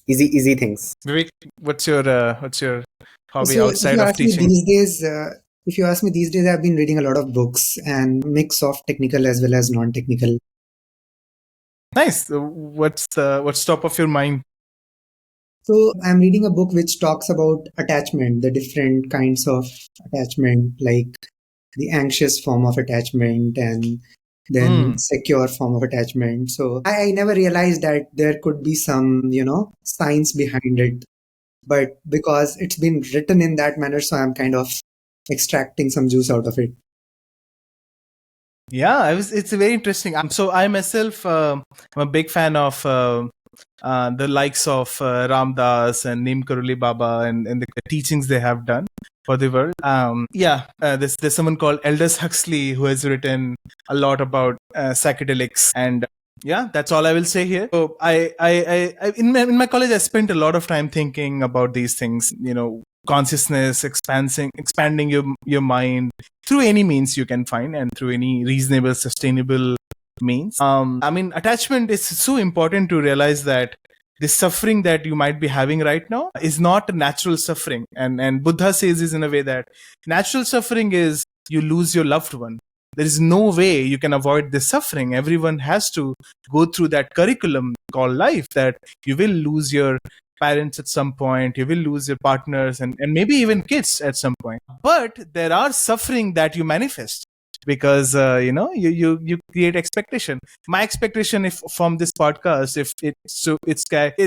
B: Easy things.
C: Vivek, what's your hobby
A: So
C: outside of teaching?
A: if you ask me these days, I've been reading a lot of books and mix of technical as well as non-technical.
C: Nice. What's top of your mind?
A: So I'm reading a book which talks about attachment, the different kinds of attachment, like the anxious form of attachment and then secure form of attachment. So I never realized that there could be some, science behind it. But because it's been written in that manner, so I'm kind of extracting some juice out of it.
C: Yeah, it's very interesting. So I myself, I'm a big fan of the likes of Ram Dass and Neem Karoli Baba and the teachings they have done for the world. There's someone called Aldous Huxley who has written a lot about psychedelics, and yeah, that's all I will say here. So I in my college I spent a lot of time thinking about these things. Consciousness, expanding your mind through any means you can find and through any reasonable, sustainable means. Attachment is so important to realize that the suffering that you might be having right now is not natural suffering. And Buddha says this in a way that natural suffering is you lose your loved one. There is no way you can avoid this suffering. Everyone has to go through that curriculum called life, that you will lose your parents at some point, you will lose your partners and maybe even kids at some point. But there are suffering that you manifest because you create expectation. My expectation, if from this podcast, if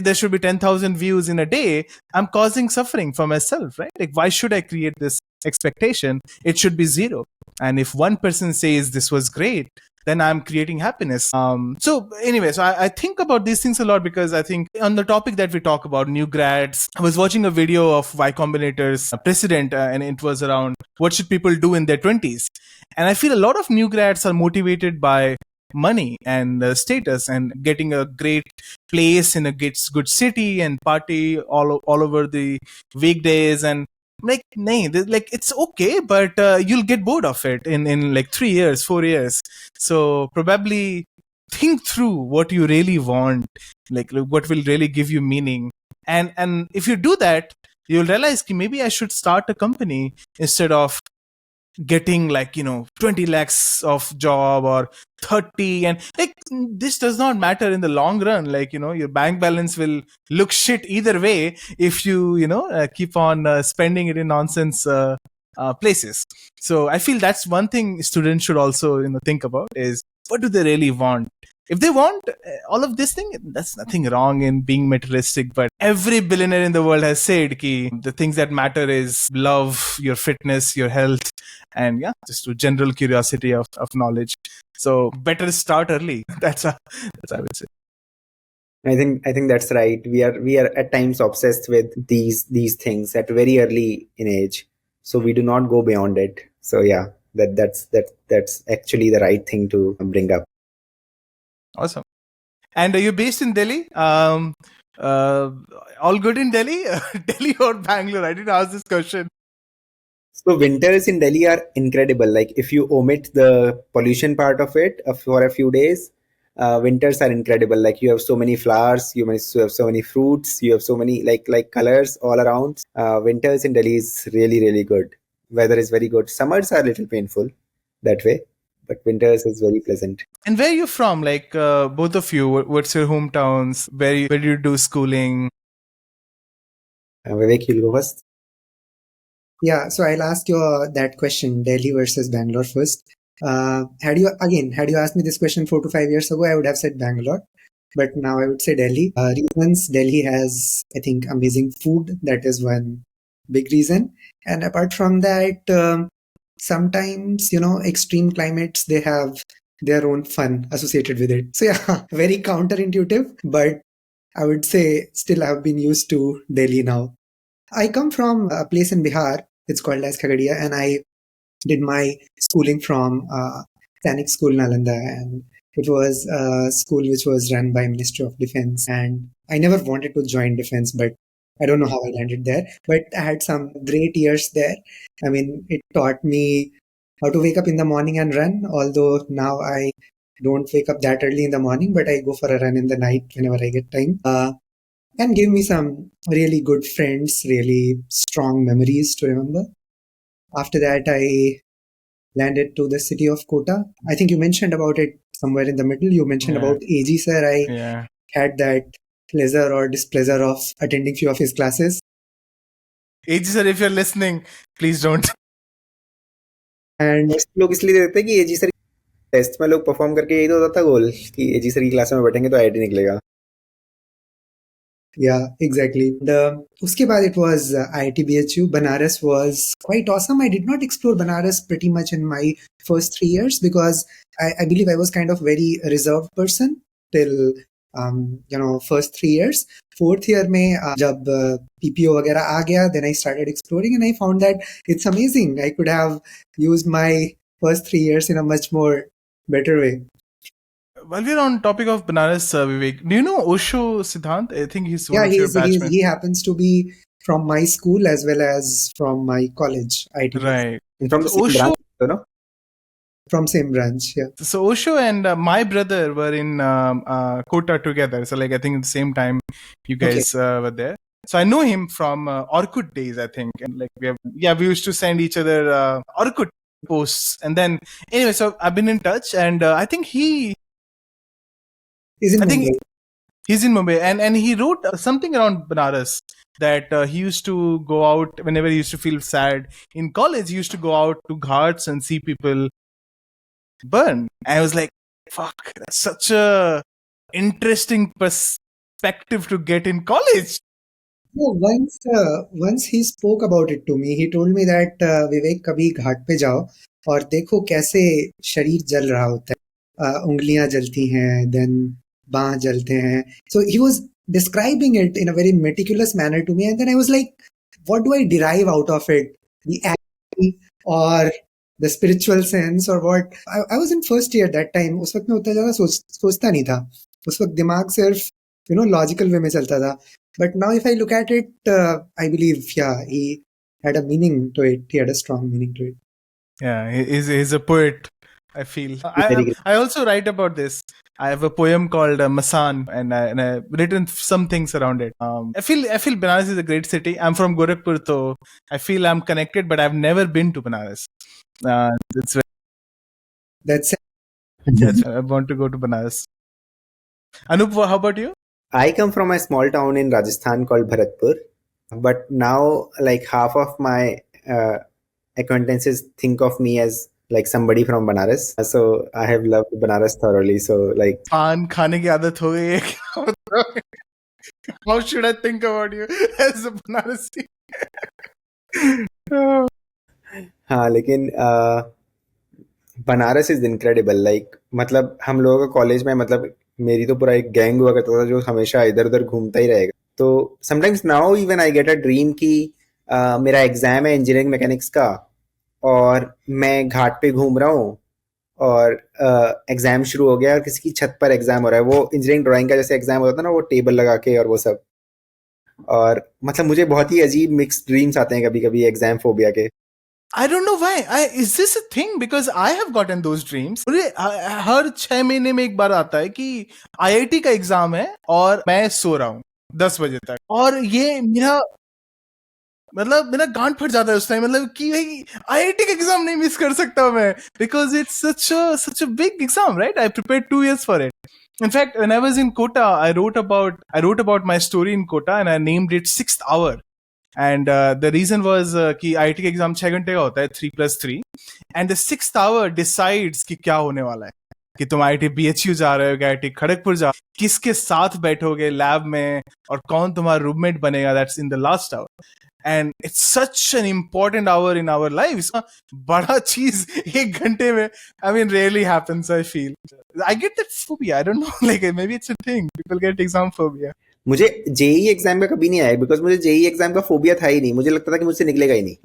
C: there should be 10,000 views in a day, I'm causing suffering for myself, right? Like, why should I create this expectation? It should be zero. And if one person says this was great, then I'm creating happiness. So I think about these things a lot because I think on the topic that we talk about, new grads, I was watching a video of Y Combinator's president, and it was around what should people do in their 20s. And I feel a lot of new grads are motivated by money and status and getting a great place in a good city and party all over the weekdays, and like it's okay, but you'll get bored of it in like 3 years, 4 years. So probably think through what you really want, like what will really give you meaning, and if you do that, you'll realize maybe I should start a company instead of getting 20 lakhs of job or 30, and this does not matter in the long run. Your bank balance will look shit either way if you keep on spending it in nonsense places. So I feel that's one thing students should also think about, is what do they really want. If they want all of this thing, that's nothing wrong in being materialistic. But every billionaire in the world has said ki the things that matter is love, your fitness, your health, and just to general curiosity of knowledge. So better start early. That's I would say.
B: I think that's right. We are at times obsessed with these things at very early in age, so we do not go beyond it. So yeah, that's actually the right thing to bring up.
C: Awesome. And are you based in Delhi? All good in Delhi? Delhi or Bangalore? I didn't ask this question.
B: So winters in Delhi are incredible. Like if you omit the pollution part of it for a few days, winters are incredible. Like you have so many flowers, you have so many fruits, you have so many like colors all around. Winters in Delhi is really really good. Weather is very good. Summers are a little painful that way, but winters is very pleasant.
C: And where are you from? Both of you, what's your hometowns? Where do you do schooling?
B: Vivek, you'll go first.
A: Yeah, so I'll ask you that question, Delhi versus Bangalore first. Had you asked me this question 4 to 5 years ago, I would have said Bangalore, but now I would say Delhi. Reasons: Delhi has, I think, amazing food. That is one big reason. And apart from that, sometimes, extreme climates, they have their own fun associated with it. So yeah, very counterintuitive, but I would say still I've been used to Delhi now. I come from a place in Bihar. It's called as Khagadia, and I did my schooling from Sainik School Nalanda, and it was a school which was run by Ministry of Defense. And I never wanted to join defense, but I don't know how I landed there. But I had some great years there. I mean, it taught me how to wake up in the morning and run. Although now I don't wake up that early in the morning, but I go for a run in the night whenever I get time. And gave me some really good friends, really strong memories to remember. After that, I landed to the city of Kota. I think you mentioned about it somewhere in the middle. You mentioned about AG sir. I had that pleasure or displeasure of attending few of his classes.
C: AG sir, if you're listening, please don't.
A: And
B: लोग इसलिए देते हैं कि एजी sir test में लोग perform करके यही तो होता था गोल कि एजी सर की क्लास में बैठेंगे तो आईआईटी निकलेगा.
A: Yeah, exactly. Uske baad it was IIT BHU. Banaras was quite awesome. I did not explore Banaras pretty much in my first 3 years because I believe I was kind of very reserved person till first 3 years. Fourth year में जब PPO वगैरह आ गया, then I started exploring and I found that it's amazing. I could have used my first 3 years in a much more better way.
C: While we're on topic of Banaras, Vivek, do you know Osho Siddhant? I think he's one of your batchmates.
A: He happens to be from my school as well as from my college. IIT.
C: Right.
B: From the same branch, you know?
A: From same branch, yeah.
C: So Osho and my brother were in Kota together. So I think at the same time you guys were there. So I know him from Orkut days, I think. And we used to send each other Orkut posts. And then anyway, so I've been in touch, and I think
A: he's in Mumbai.
C: He's in Mumbai, and he wrote something around Banaras, that he used to go out whenever he used to feel sad. In college, he used to go out to ghats and see people burn. And I was like, fuck, that's such a interesting perspective to get in college.
A: No, once he spoke about it to me. He told me that Vivek, कभी घाट पे जाओ और देखो कैसे शरीर जल रहा होता है. उंगलियां जलती हैं, then बांह जलते हैं. So he was describing it in a very meticulous manner to me, and then I was like, what do I derive out of it? The agony or the spiritual sense or what? I was in first year that time. उस वक्त मैं उतना ज़्यादा सोचता नहीं था. उस वक्त दिमाग सिर्फ लॉजिकल वे में चलता था. But now if I look at it, I believe, he had a meaning to it. He had a strong meaning to it.
C: Yeah, he's a poet, I feel. I also write about this. I have a poem called Masan, and I've written some things around it. I feel Banaras is a great city. I'm from Gorakhpur, so I feel I'm connected, but I've never been to Banaras. It's
A: That's
C: I want to go to Banaras. Anoop, how about you?
B: I come from a small town in Rajasthan called Bharatpur, but now like half of my acquaintances think of me as like somebody from Banaras. So I have loved Banaras thoroughly. So like
C: पान खाने की आदत हो गई है क्या? How should I think about you as a Banarasi?
B: हाँ लेकिन बनारस इज इनक्रेडिबल लाइक मतलब हम लोगों का कॉलेज में मतलब मेरी तो पूरा एक गैंग हुआ करता था जो हमेशा इधर उधर घूमता ही रहेगा. तो sometimes now even I get a dream कि मेरा एग्जाम है इंजीनियरिंग मैकेनिक्स का और मैं घाट पे घूम रहा हूँ और एग्जाम शुरू हो गया और किसी की छत पर एग्जाम हो रहा है. वो इंजीनियरिंग ड्राइंग का जैसे एग्जाम होता था ना, वो टेबल लगा के और वो सब. और मतलब मुझे बहुत ही अजीब मिक्स्ड ड्रीम्स आते हैं कभी कभी एग्जाम फोबिया के.
C: I don't know why. Is this a thing? Because I have gotten those dreams. मुझे हर 6 महीने में एक बार आता है कि IIT का एग्जाम है और मैं सो रहा हूँ 10 बजे तक, और ये मेरा गांड फट जाता है उस टाइम, मतलब कि भाई IIT का एग्जाम नहीं मिस कर सकता मैं, because it's such a big exam, right? I prepared 2 years for it. In fact, when I was in Kota, I wrote about my story in Kota and I named it Sixth Hour. And the reason was कि IIT का exam 6 घंटे का होता है, 3+3, and the 6th hour decides कि क्या होने वाला है, कि तुम IIT BHU जा रहे हो कि IIT खड़गपुर जा, किसके साथ बैठोगे लैब में और कौन तुम्हारा रूममेट बनेगा. That's in the last hour. And it's such an important hour in our lives. बड़ा चीज 1 घंटे में, I mean, rarely happens, I feel. I get that phobia. I don't know, like maybe it's a thing. People get exam phobia.
B: मुझे JEE exam का कभी नहीं आया because मुझे जेई एग्जाम का फोबिया था ही नहीं. मुझे लगता था कि मुझसे निकलेगा ही नहीं.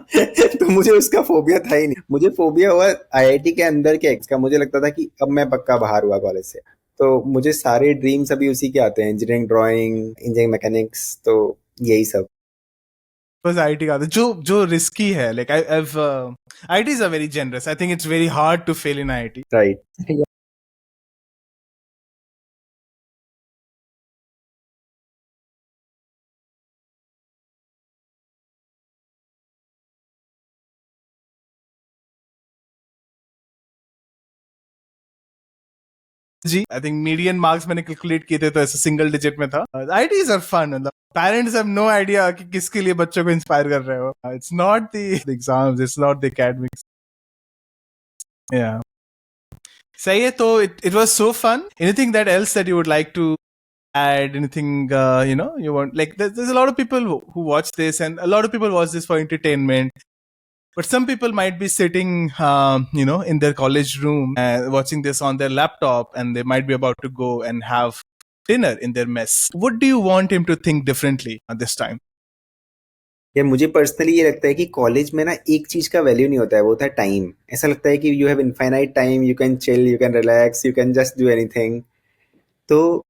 B: तो मुझे उसका फोबिया था ही नहीं. मुझे फोबिया हुआ आईआईटी के अंदर के एग्जाम का. मुझे लगता था कि अब मैं पक्का बाहर हुआ कॉलेज से. तो मुझे सारे ड्रीम्स अभी उसी के आते हैं, इंजीनियरिंग ड्राइंग, इंजीनियरिंग मैकेनिक्स, तो यही सब.
C: बस IIT का जो रिस्की है, like I've IITs are very generous. I think it's very hard to fail in IIT.
B: Right.
C: जी, I think median marks मैंने कैलकुलेट किए थे तो ऐसे सिंगल डिजिट में था. IITs are fun. मतलब पेरेंट्स have no idea कि किसके लिए बच्चों को इंस्पायर कर रहे हो. It's not the exams, it's not the academics. Yeah. सही है. तो it was so fun. Anything that else that you would like to add? Anything you want, like there's a lot of people who watch this, and a lot of people watch this for entertainment. But some people might be sitting, in their college room watching this on their laptop, and they might be about to go and have dinner in their mess. What do you want him to think differently at this time?
B: यार मुझे personally ये लगता है कि college में ना एक चीज का वैल्यू नहीं होता है, वो होता है टाइम. ऐसा लगता है कि you have infinite time, you can chill, you can relax, you can just do anything. तो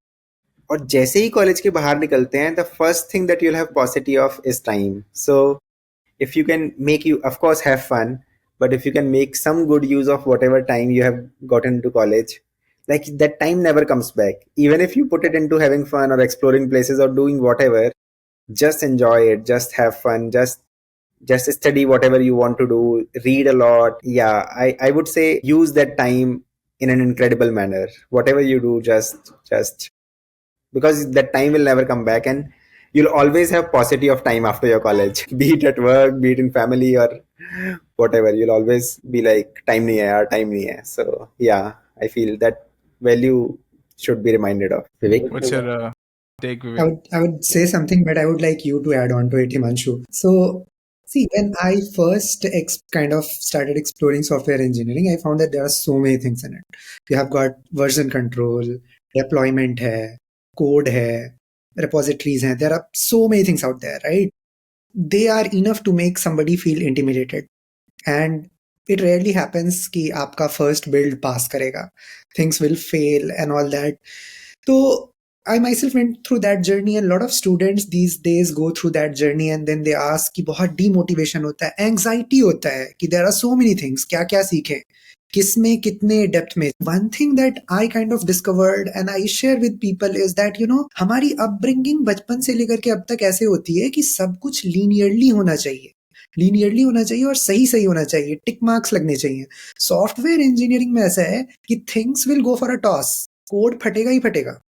B: और जैसे ही कॉलेज के बाहर निकलते हैं, the first thing that you'll have पॉसिटी of is time. So if you can make, you of course have fun, but if you can make some good use of whatever time you have gotten into college, like that time never comes back. Even if you put it into having fun or exploring places or doing whatever, just enjoy it, just have fun, just study whatever you want to do, read a lot. Yeah, I would say use that time in an incredible manner. Whatever you do, just because that time will never come back, and you'll always have paucity of time after your college, be it at work, be it in family or whatever. You'll always be like, time nahi hai yaar, time nahi hai. So yeah, I feel that value should be reminded of. Vivek,
C: What's your take,
A: I
C: Vivek?
A: would say something, but I would like you to add on to it, Himanshu. So, see, when I first kind of started exploring software engineering, I found that there are so many things in it. You have got version control, deployment hai, code hai, repositories hai. There are so many things out there, right? They are enough to make somebody feel intimidated. And it rarely happens कि आपका first build pass करेगा. Things will fail and all that. So I myself went through that journey, and a lot of students these days go through that journey and then they ask कि बहुत demotivation होता है, anxiety होता है कि there are so many things, क्या क्या सीखें, किसमें कितने डेप्थ में. One thing that I kind of discovered and I share with people is that हमारी अपब्रिंगिंग बचपन से लेकर के अब तक ऐसे होती है कि सब कुछ लीनियरली होना चाहिए और सही सही होना चाहिए, टिक मार्क्स लगने चाहिए. सॉफ्टवेयर इंजीनियरिंग में ऐसा है कि things will go for a toss, code फटेगा ही फटेगा.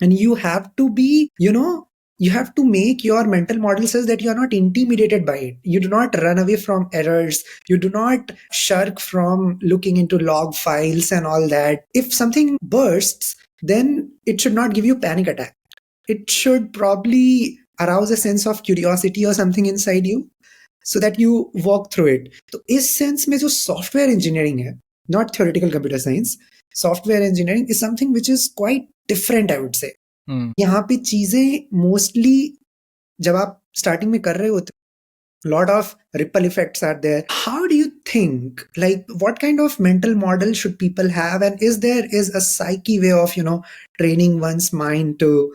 A: And you have to be, you have to make your mental model says that you are not intimidated by it. You do not run away from errors. You do not shirk from looking into log files and all that. If something bursts, then it should not give you panic attack. It should probably arouse a sense of curiosity or something inside you so that you walk through it. तो इस sense में जो software engineering है, not theoretical computer science, software engineering is something which is quite different, I would say. यहाँ पे चीजें mostly जब आप स्टार्टिंग में कर रहे होते, lot of ripple effects are there. How do you think, like what kind of mental model should people have, and is there a psyche way of training one's mind to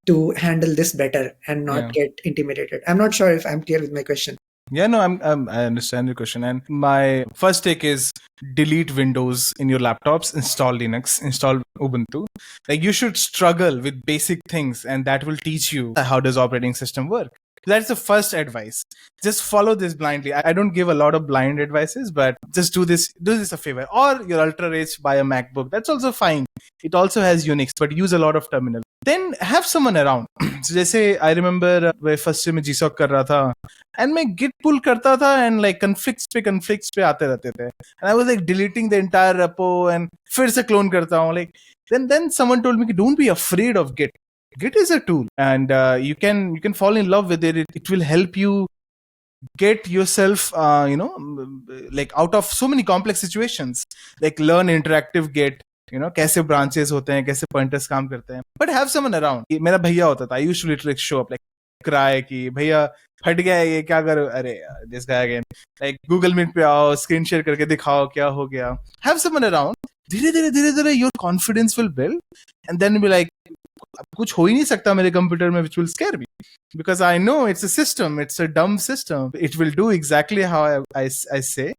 A: to handle this better and not get intimidated? I'm not sure if I'm clear with my question.
C: Yeah, no, I understand your question. And my first take is delete Windows in your laptops, install Linux, install Ubuntu. Like, you should struggle with basic things, and that will teach you how does operating system work. That's the first advice. Just follow this blindly. I don't give a lot of blind advices, but just do this a favor. Or you're ultra rich, buy a MacBook. That's also fine. It also has Unix, but use a lot of terminal. Then have someone around. So जैसे I remember first year में GSOC कर रहा था, and मैं git pull करता था, and like conflicts पे आते रहते थे, and I was like deleting the entire repo and फिर से clone करता हूँ. Like then someone told me कि don't be afraid of Git. Git is a tool, and you can fall in love with it. It will help you get yourself like out of so many complex situations. Like learn interactive Git, कैसे branches होते हैं, कैसे pointers काम करते हैं. But have someone around. मेरा भैया होता था. I used to literally show up, like cry कि भैया फट गया ये, क्या करो. अरे this guy again. Like Google Meet पे आओ, screen share करके दिखाओ क्या हो गया. Have someone around. धीरे your confidence will build, and then be like, कुछ हो ही नहीं सकता मेरे कंप्यूटर में, which will scare me because I know it's a system, it's a dumb system. It will do exactly how I say.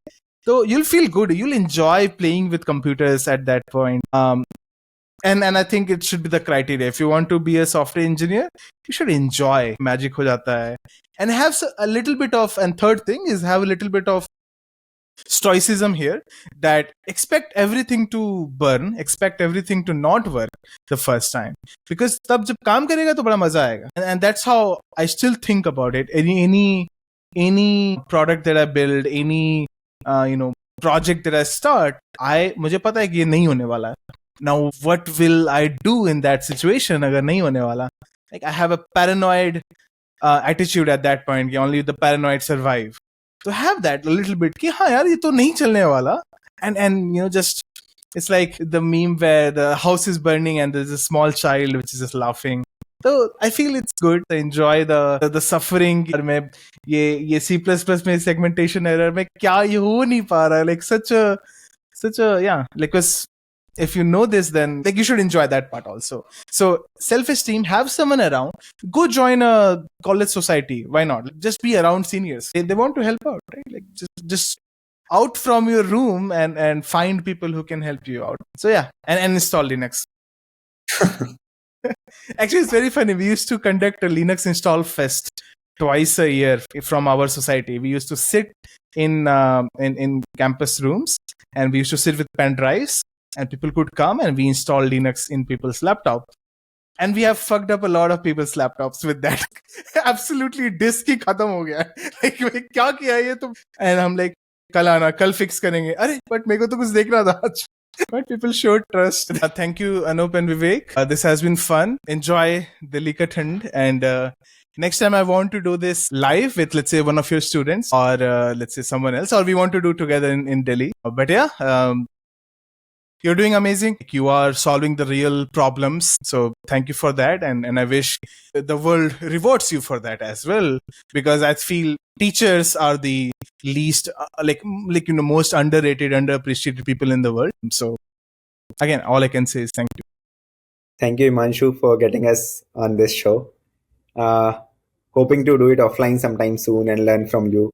C: So you'll feel good. You'll enjoy playing with computers at that point. And I think it should be the criteria. If you want to be a software engineer, you should enjoy. Magic ho jata hai. And have a little bit of, and third thing is have a little bit of stoicism here, that expect everything to burn, expect everything to not work the first time, because tab jab kaam karega to bada maza aayega. And that's how I still think about it. Any product that I build, any project that I start, mujhe pata hai ki ye nahi hone wala hai. Now what will I do in that situation agar nahi hone wala? Like, I have a paranoid attitude at that point. Only the paranoid survive. To have that a little bit, कि हाँ यार ये तो नहीं चलने वाला, and just it's like the meme where the house is burning and there's a small child which is just laughing. So I feel it's good to enjoy the suffering. मैं ये C++ में segmentation error में क्या ये हो नहीं पा रहा, like such a yeah, like, because if you know this, then like you should enjoy that part also. So self-esteem, have someone around, go join a college society. Why not? Just be around seniors. They want to help out, right? Like just out from your room and find people who can help you out. So yeah, and install Linux. Actually, it's very funny. We used to conduct a Linux install fest twice a year from our society. We used to sit in campus rooms, and we used to sit with pen drives, and people could come and we install Linux in people's laptop. And we have fucked up a lot of people's laptops with that. Absolutely disk ही खत्म हो गया. Like, क्या किया ये तुम? And I'm like, कल आना, कल fix करेंगे. अरे, but मेरे को तो कुछ देखना था आज. But people showed trust. Thank you, Anoop and Vivek. This has been fun. Enjoy Delhi ka thand. And next time I want to do this live with, let's say, one of your students, or let's say someone else, or we want to do together in Delhi. But yeah, you're doing amazing. You are solving the real problems. So thank you for that. And I wish the world rewards you for that as well. Because I feel teachers are the least, most underrated, underappreciated people in the world. So again, all I can say is thank you.
B: Thank you, Himanshu, for getting us on this show. Hoping to do it offline sometime soon and learn from you.